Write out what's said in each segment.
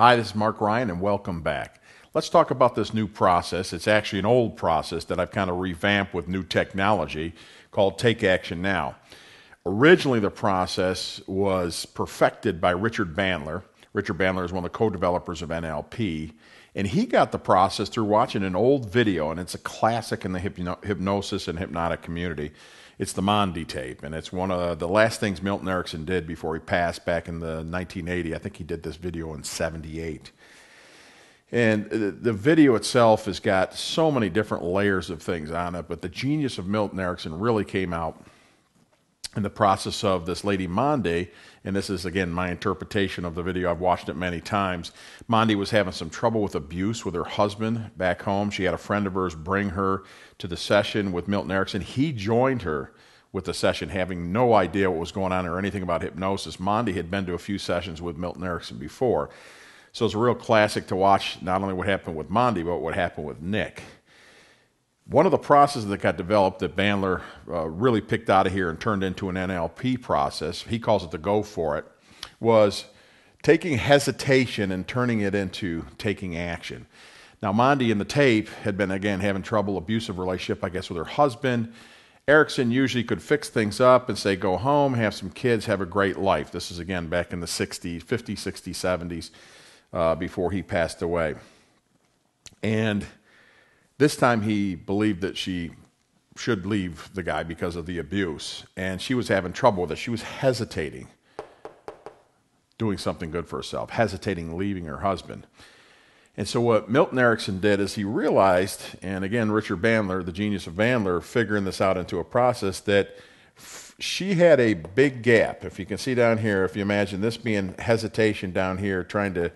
Hi, this is Mark Ryan, and welcome back. Let's talk about this new process. It's actually an old process that I've kind of revamped with new technology called Take Action Now. Originally, the process was perfected by Richard Bandler. Richard Bandler is one of the co-developers of NLP, and he got the process through watching an old video, and it's a classic in the hypnosis and hypnotic community. It's the Monde tape, and it's one of the last things Milton Erickson did before he passed back in the 1980. I think he did this video in 78. And the video itself has got so many different layers of things on it, but the genius of Milton Erickson really came out in the process of this lady Monde, and this is, again, my interpretation of the video. I've watched it many times. Monde was having some trouble with abuse with her husband back home. She had a friend of hers bring her to the session with Milton Erickson. He joined her with the session, having no idea what was going on or anything about hypnosis. Monde had been to a few sessions with Milton Erickson before. So it's a real classic to watch not only what happened with Monde, but what happened with Nick. One of the processes that got developed that Bandler really picked out of here and turned into an NLP process, he calls it the go for it, was taking hesitation and turning it into taking action. Now, Monde in the tape had been, again, having trouble, abusive relationship, I guess, with her husband. Erickson usually could fix things up and say, go home, have some kids, have a great life. This is, again, back in the 60s, 50s, 60s, 70s, before he passed away. And this time he believed that she should leave the guy because of the abuse, and she was having trouble with it. She was hesitating, doing something good for herself, hesitating leaving her husband. And so what Milton Erickson did is he realized, and again, Richard Bandler, the genius of Bandler, figuring this out into a process, that she had a big gap. If you can see down here, if you imagine this being hesitation down here, trying to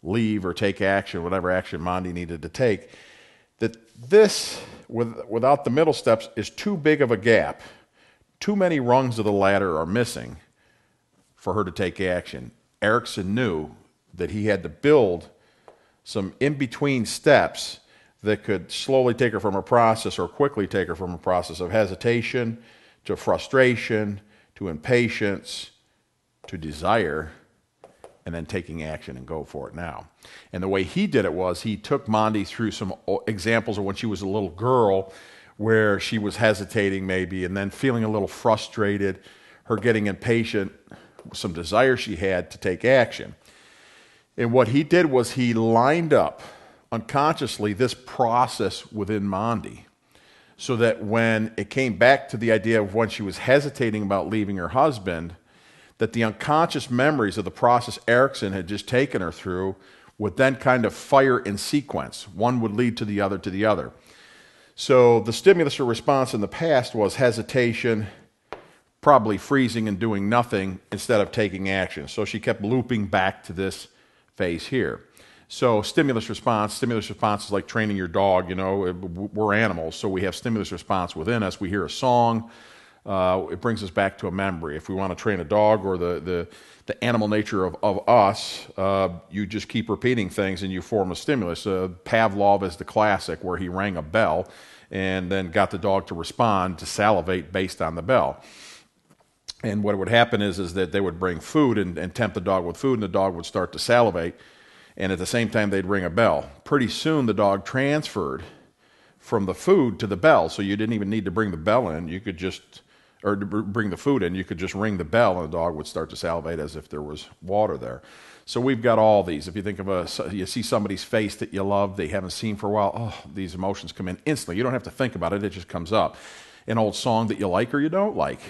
leave or take action, whatever action Monde needed to take, that this, without the middle steps, is too big of a gap. Too many rungs of the ladder are missing for her to take action. Erickson knew that he had to build some in-between steps that could slowly take her from a process or quickly take her from a process of hesitation to frustration to impatience to desire, and then taking action and go for it now. And the way he did it was he took Monde through some examples of when she was a little girl where she was hesitating maybe and then feeling a little frustrated, her getting impatient, some desire she had to take action. And what he did was he lined up unconsciously this process within Monde so that when it came back to the idea of when she was hesitating about leaving her husband, that the unconscious memories of the process Erickson had just taken her through would then kind of fire in sequence. One would lead to the other to the other. So the stimulus or response in the past was hesitation, probably freezing and doing nothing instead of taking action. So she kept looping back to this phase here. So stimulus response is like training your dog. You know, we're animals, so we have stimulus response within us. We hear a song. It brings us back to a memory. If we want to train a dog or the animal nature of us, you just keep repeating things and you form a stimulus. Pavlov is the classic where he rang a bell and then got the dog to respond, to salivate based on the bell. And what would happen is that they would bring food and tempt the dog with food, and the dog would start to salivate, and at the same time they'd ring a bell. Pretty soon the dog transferred from the food to the bell, so you didn't even need to bring the bell in. You could just or to bring the food in, you could just ring the bell and the dog would start to salivate as if there was water there. So we've got all these. If you think of you see somebody's face that you love, they haven't seen for a while, oh, these emotions come in instantly. You don't have to think about it, it just comes up. An old song that you like or you don't like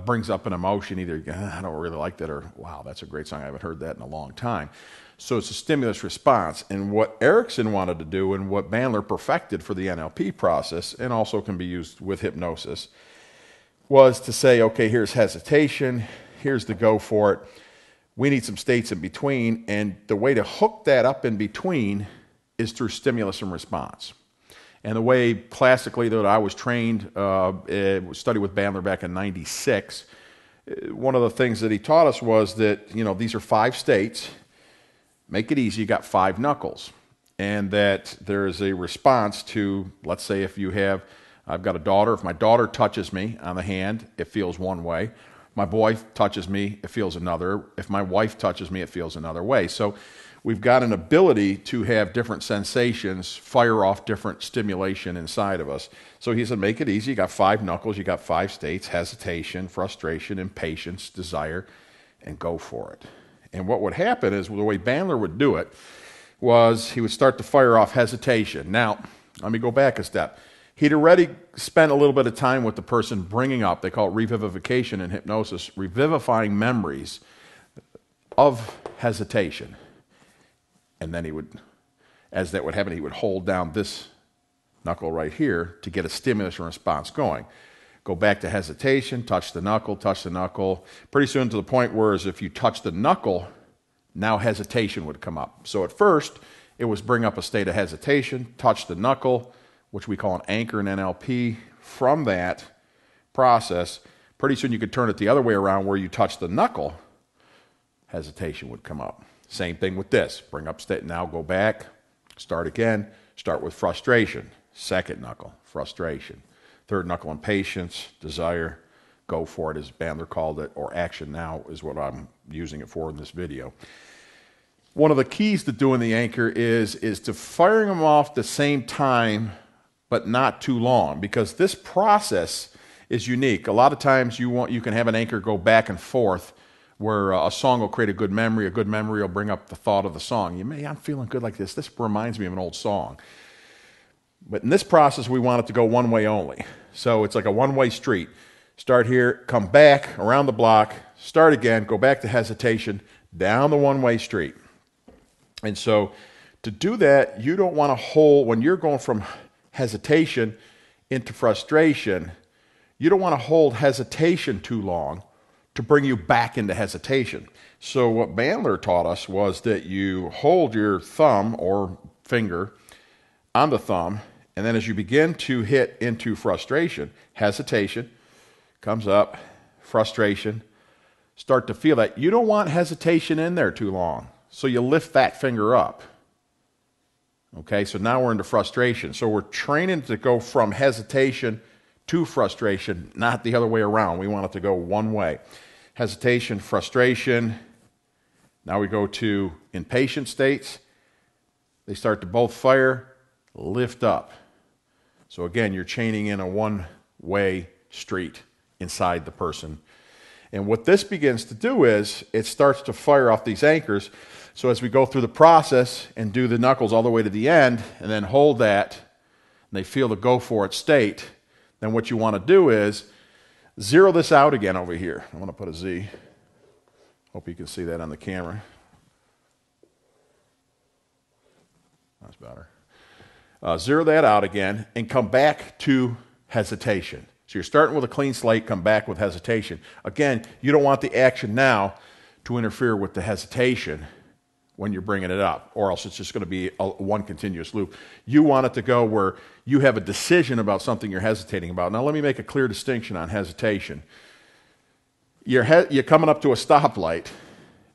brings up an emotion, either I don't really like that, or wow, that's a great song, I haven't heard that in a long time. So it's a stimulus response. And what Erickson wanted to do and what Bandler perfected for the NLP process, and also can be used with hypnosis, was to say, okay, here's hesitation, here's the go for it. We need some states in between, and the way to hook that up in between is through stimulus and response. And the way classically that I was trained, studied with Bandler back in '96, one of the things that he taught us was that, you know, these are 5 states. Make it easy, you got 5 knuckles. And that there is a response to, let's say if you have, I've got a daughter. If my daughter touches me on the hand, it feels one way. My boy touches me, it feels another. If my wife touches me, it feels another way. So we've got an ability to have different sensations fire off different stimulation inside of us. So he said, make it easy. You got 5 knuckles, you got 5 states: hesitation, frustration, impatience, desire, and go for it. And what would happen is, the way Bandler would do it was he would start to fire off hesitation. Now, let me go back a step. He'd already spent a little bit of time with the person bringing up, they call it revivification in hypnosis, revivifying memories of hesitation. And then he would, as that would happen, he would hold down this knuckle right here to get a stimulus and response going. Go back to hesitation, touch the knuckle, touch the knuckle. Pretty soon to the point where if you touch the knuckle, now hesitation would come up. So at first, it was bring up a state of hesitation, touch the knuckle, which we call an anchor in NLP. From that process, pretty soon you could turn it the other way around where you touch the knuckle, hesitation would come up. Same thing with this. Bring up state, now go back, start again, start with frustration. Second knuckle, frustration. Third knuckle, impatience, desire, go for it, as Bandler called it, or action now is what I'm using it for in this video. One of the keys to doing the anchor is to firing them off the same time, but not too long, because this process is unique. A lot of times you can have an anchor go back and forth, where a song will create a good memory will bring up the thought of the song. I'm feeling good like this. This reminds me of an old song. But in this process, we want it to go one way only. So it's like a one-way street. Start here, come back around the block, start again, go back to hesitation, down the one-way street. And so to do that, you don't want to hold, when you're going from hesitation into frustration, you don't want to hold hesitation too long to bring you back into hesitation. So what Bandler taught us was that you hold your thumb or finger on the thumb, and then as you begin to hit into frustration, hesitation comes up, frustration, start to feel that. You don't want hesitation in there too long, so you lift that finger up. Okay, so now we're into frustration. So we're training to go from hesitation to frustration, not the other way around. We want it to go one way. Hesitation, frustration. Now we go to impatient states. They start to both fire, lift up. So again, you're chaining in a one-way street inside the person. And what this begins to do is it starts to fire off these anchors. So as we go through the process and do the knuckles all the way to the end and then hold that, and they feel the go for it state, then what you want to do is zero this out again over here. I want to put a Z. Hope you can see that on the camera. That's better. Zero that out again and come back to hesitation. So you're starting with a clean slate, come back with hesitation. Again, you don't want the action now to interfere with the hesitation when you're bringing it up, or else it's just going to be one continuous loop. You want it to go where you have a decision about something you're hesitating about. Now let me make a clear distinction on hesitation. You're coming up to a stoplight,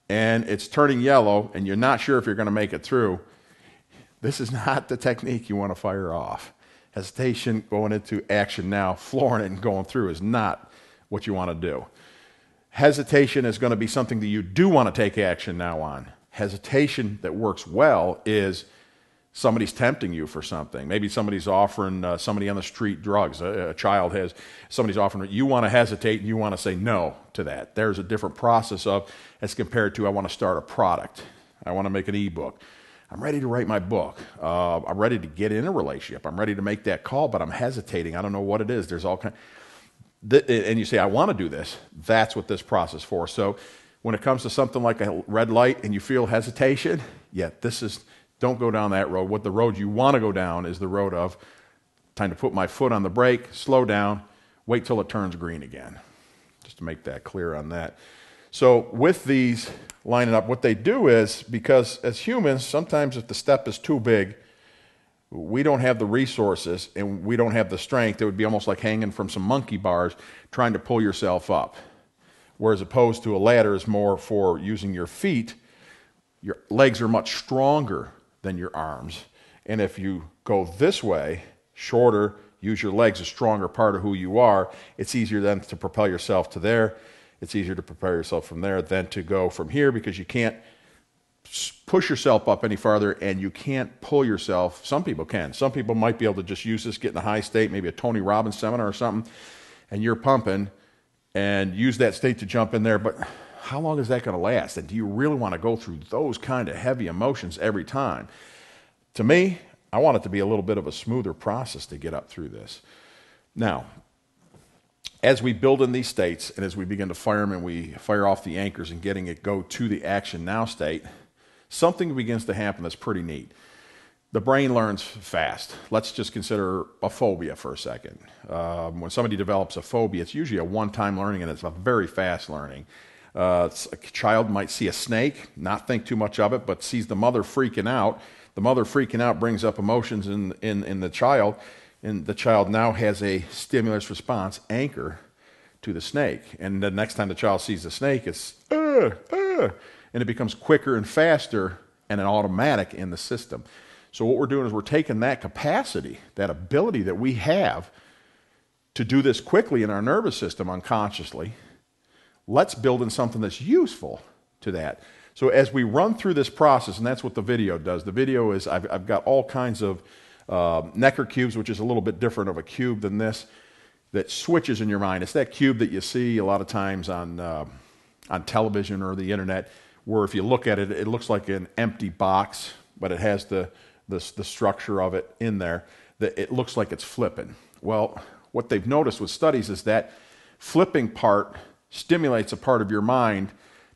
and it's turning yellow, and you're not sure if you're going to make it through. This is not the technique you want to fire off. Hesitation, going into action now, flooring it and going through is not what you want to do. Hesitation is going to be something that you do want to take action now on. Hesitation that works well is somebody's tempting you for something. Maybe somebody's offering somebody on the street drugs. A child has, somebody's offering it. You want to hesitate and you want to say no to that. There's a different process of, as compared to, I want to start a product. I want to make an ebook. I'm ready to write my book. I'm ready to get in a relationship. I'm ready to make that call, but I'm hesitating. I don't know what it is. There's all kind. And you say, I want to do this. That's what this process is for. So when it comes to something like a red light and you feel hesitation, don't go down that road. What the road you want to go down is the road of time to put my foot on the brake, slow down, wait till it turns green again. Just to make that clear on that. So with these lining up, what they do is, because as humans, sometimes if the step is too big, we don't have the resources and we don't have the strength. It would be almost like hanging from some monkey bars trying to pull yourself up. Whereas opposed to a ladder is more for using your feet. Your legs are much stronger than your arms. And if you go this way, shorter, use your legs, a stronger part of who you are, it's easier then to propel yourself to there. It's easier to prepare yourself from there than to go from here, because you can't push yourself up any farther, and you can't pull yourself. Some people can. Some people might be able to just use this, get in a high state, maybe a Tony Robbins seminar or something, and you're pumping, and use that state to jump in there. But how long is that going to last? And do you really want to go through those kind of heavy emotions every time? To me, I want it to be a little bit of a smoother process to get up through this. Now, as we build in these states, and as we begin to fire them, and we fire off the anchors and getting it go to the action now state, something begins to happen that's pretty neat. The brain learns fast. Let's just consider a phobia for a second. When somebody develops a phobia, it's usually a one-time learning, and it's a very fast learning. A child might see a snake, not think too much of it, but sees the mother freaking out. The mother freaking out brings up emotions in the child, and the child now has a stimulus response anchor to the snake. And the next time the child sees the snake, it's, and it becomes quicker and faster and an automatic in the system. So what we're doing is we're taking that capacity, that ability that we have to do this quickly in our nervous system unconsciously. Let's build in something that's useful to that. So as we run through this process, and that's what the video does. The video is, I've got all kinds of Necker cubes, which is a little bit different of a cube than this, that switches in your mind. It's that cube that you see a lot of times on television or the internet, where if you look at it, it looks like an empty box, but it has the structure of it in there, that it looks like it's flipping. Well, what they've noticed with studies is that flipping part stimulates a part of your mind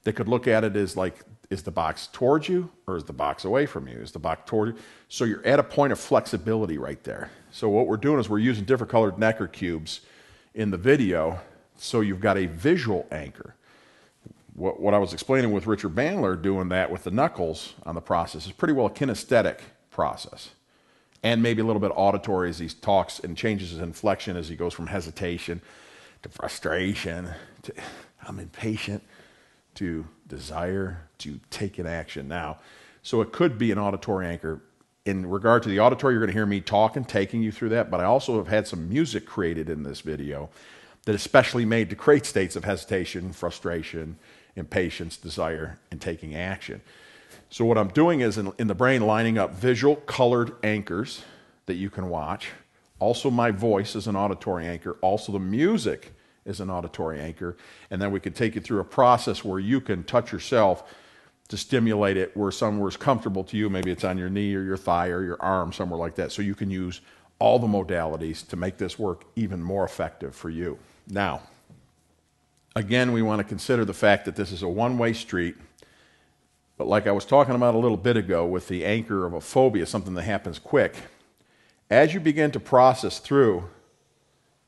that could look at it as like, is the box towards you or is the box away from you? Is the box toward you? So you're at a point of flexibility right there. So what we're doing is we're using different colored Necker cubes in the video, so you've got a visual anchor. What I was explaining with Richard Bandler, doing that with the knuckles on the process, is pretty well a kinesthetic process. And maybe a little bit auditory as he talks and changes his inflection as he goes from hesitation to frustration to I'm impatient to desire to take an action now. So it could be an auditory anchor. In regard to the auditory, you're going to hear me talking, taking you through that, but I also have had some music created in this video that is specially made to create states of hesitation, frustration, impatience, desire, and taking action. So what I'm doing is in the brain lining up visual colored anchors that you can watch. Also my voice is an auditory anchor. Also the music is an auditory anchor. And then we can take you through a process where you can touch yourself to stimulate it where somewhere is comfortable to you. Maybe it's on your knee or your thigh or your arm, somewhere like that. So you can use all the modalities to make this work even more effective for you. Now, again, we want to consider the fact that this is a one-way street. But like I was talking about a little bit ago with the anchor of a phobia, something that happens quick, as you begin to process through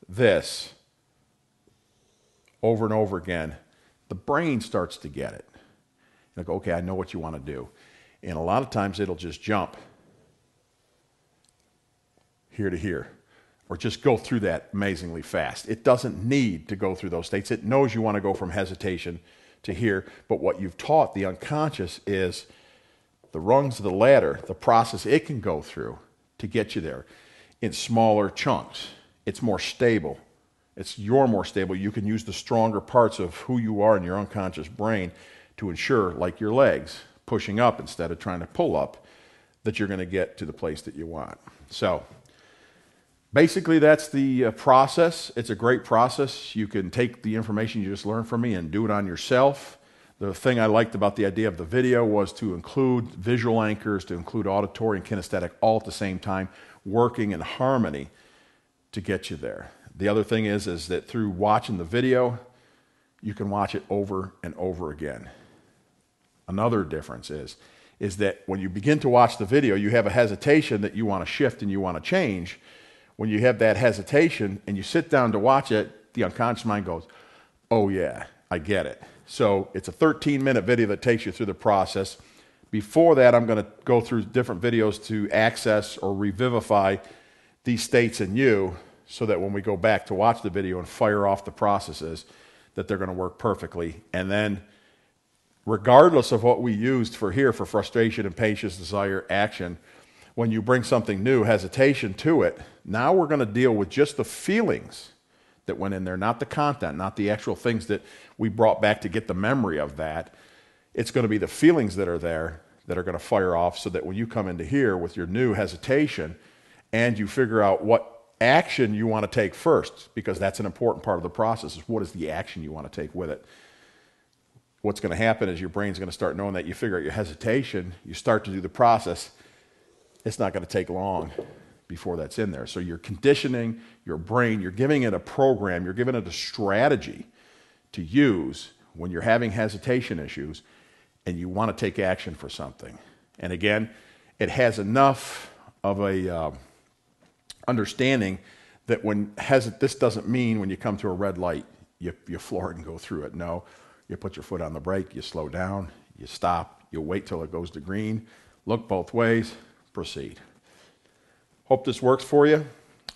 this over and over again, the brain starts to get it. And go, okay, I know what you want to do. And a lot of times it'll just jump here to here, or just go through that amazingly fast. It doesn't need to go through those states. It knows you want to go from hesitation to here, but what you've taught the unconscious is the rungs of the ladder, the process it can go through to get you there in smaller chunks. It's more stable. You're more stable. You can use the stronger parts of who you are in your unconscious brain to ensure, like your legs, pushing up instead of trying to pull up, that you're going to get to the place that you want. So basically, that's the process. It's a great process. You can take the information you just learned from me and do it on yourself. The thing I liked about the idea of the video was to include visual anchors, to include auditory and kinesthetic all at the same time, working in harmony to get you there. The other thing is that through watching the video, you can watch it over and over again. Another difference is that when you begin to watch the video, you have a hesitation that you want to shift and you want to change. When you have that hesitation and you sit down to watch it, the unconscious mind goes, oh yeah, I get it. So it's a 13-minute video that takes you through the process. Before that, I'm going to go through different videos to access or revivify these states in you so that when we go back to watch the video and fire off the processes, that they're going to work perfectly. And then regardless of what we used for here for frustration, impatience, desire, action, when you bring something new, hesitation to it, now we're going to deal with just the feelings that went in there, not the content, not the actual things that we brought back to get the memory of that. It's going to be the feelings that are there that are going to fire off so that when you come into here with your new hesitation and you figure out what action you want to take first, because that's an important part of the process, is what is the action you want to take with it. What's going to happen is your brain's going to start knowing that you figure out your hesitation, you start to do the process, it's not going to take long before that's in there. So you're conditioning your brain, you're giving it a program, you're giving it a strategy to use when you're having hesitation issues and you want to take action for something. And again, it has enough of a understanding that this doesn't mean when you come to a red light, you floor it and go through it. No, you put your foot on the brake, you slow down, you stop, you wait till it goes to green, look both ways, proceed. Hope this works for you.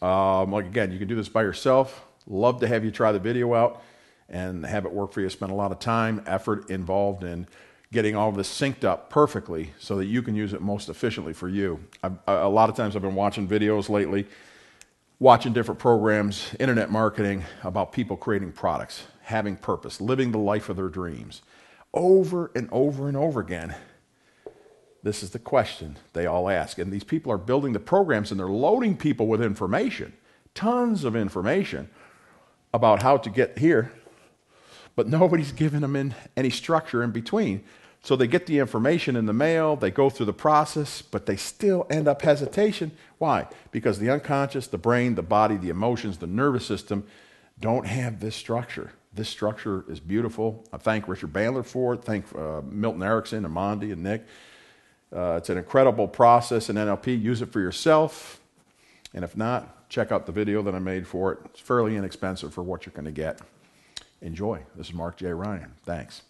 Like again, you can do this by yourself. Love to have you try the video out and have it work for you. Spend a lot of time, effort involved in getting all of this synced up perfectly so that you can use it most efficiently for you. A lot of times I've been watching videos lately, watching different programs, internet marketing, about people creating products, having purpose, living the life of their dreams. Over and over and over again, this is the question they all ask. And these people are building the programs and they're loading people with information, tons of information about how to get here, but nobody's giving them any structure in between. So they get the information in the mail, they go through the process, but they still end up hesitation. Why? Because the unconscious, the brain, the body, the emotions, the nervous system don't have this structure. This structure is beautiful. I thank Richard Bandler for it. Thank Milton Erickson and Monde and Nick. It's an incredible process in NLP. Use it for yourself. And if not, check out the video that I made for it. It's fairly inexpensive for what you're going to get. Enjoy. This is Mark J. Ryan. Thanks.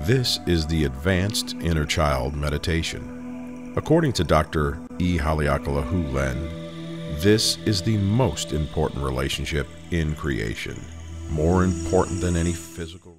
This is the Advanced Inner Child Meditation. According to Dr. E. Haleakala Len, this is the most important relationship in creation, more important than any physical